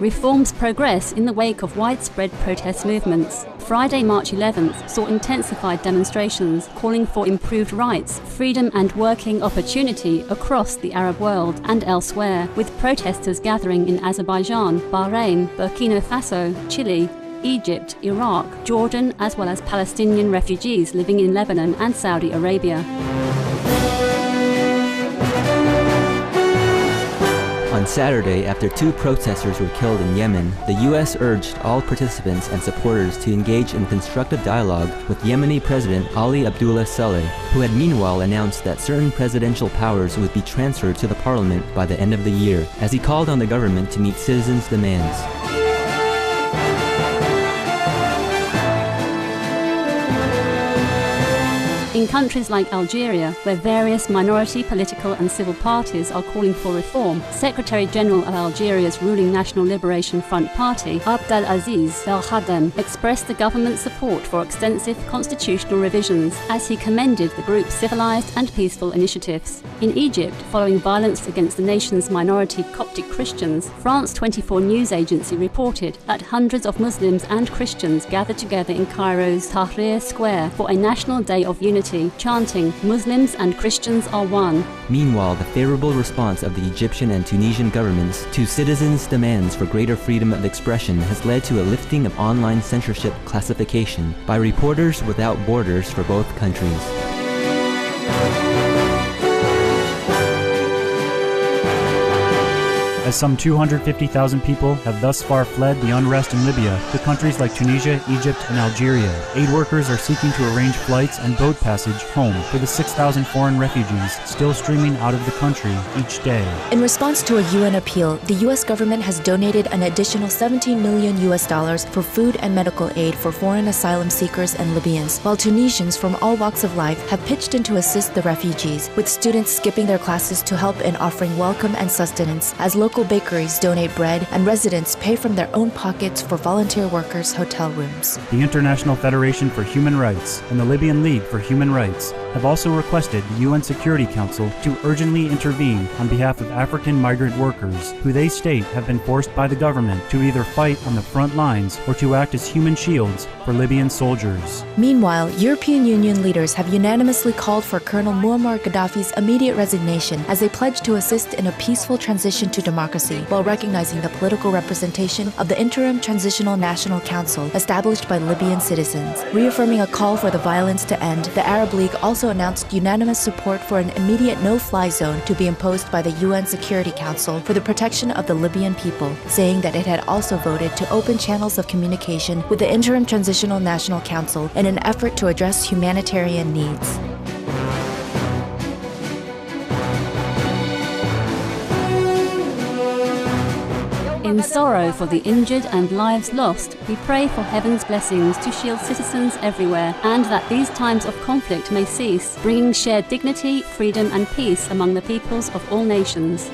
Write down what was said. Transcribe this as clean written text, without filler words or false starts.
Reforms progress in the wake of widespread protest movements. Friday, March 11th, saw intensified demonstrations calling for improved rights, freedom and working opportunity across the Arab world and elsewhere, with protesters gathering in Azerbaijan, Bahrain, Burkina Faso, Chile, Egypt, Iraq, Jordan, as well as Palestinian refugees living in Lebanon and Saudi Arabia. On Saturday, after 2 protesters were killed in Yemen, the U.S. urged all participants and supporters to engage in constructive dialogue with Yemeni President Ali Abdullah Saleh, who had meanwhile announced that certain presidential powers would be transferred to the parliament by the end of the year, as he called on the government to meet citizens' demands. In countries like Algeria, where various minority political and civil parties are calling for reform, Secretary-General of Algeria's ruling National Liberation Front Party, Abdelaziz Belkhadem, expressed the government's support for extensive constitutional revisions, as he commended the group's civilized and peaceful initiatives. In Egypt, following violence against the nation's minority Coptic Christians, France 24 news agency reported that hundreds of Muslims and Christians gathered together in Cairo's Tahrir Square for a national day of unity, chanting, "Muslims and Christians are one." Meanwhile, the favorable response of the Egyptian and Tunisian governments to citizens' demands for greater freedom of expression has led to a lifting of online censorship classification by Reporters Without Borders for both countries. As some 250,000 people have thus far fled the unrest in Libya to countries like Tunisia, Egypt, and Algeria, aid workers are seeking to arrange flights and boat passage home for the 6,000 foreign refugees still streaming out of the country each day. In response to a UN appeal, the U.S. government has donated an additional $17 million for food and medical aid for foreign asylum seekers and Libyans, while Tunisians from all walks of life have pitched in to assist the refugees, with students skipping their classes to help in offering welcome and sustenance, as local bakeries donate bread and residents pay from their own pockets for volunteer workers' hotel rooms. The International Federation for Human Rights and the Libyan League for Human Rights have also requested the UN Security Council to urgently intervene on behalf of African migrant workers, who they state have been forced by the government to either fight on the front lines or to act as human shields for Libyan soldiers. Meanwhile, European Union leaders have unanimously called for Colonel Muammar Gaddafi's immediate resignation as they pledge to assist in a peaceful transition to democracy, while recognizing the political representation of the Interim Transitional National Council established by Libyan citizens. Reaffirming a call for the violence to end, the Arab League also announced unanimous support for an immediate no-fly zone to be imposed by the UN Security Council for the protection of the Libyan people, saying that it had also voted to open channels of communication with the Interim Transitional National Council in an effort to address humanitarian needs. In sorrow for the injured and lives lost, we pray for heaven's blessings to shield citizens everywhere, and that these times of conflict may cease, bringing shared dignity, freedom and peace among the peoples of all nations.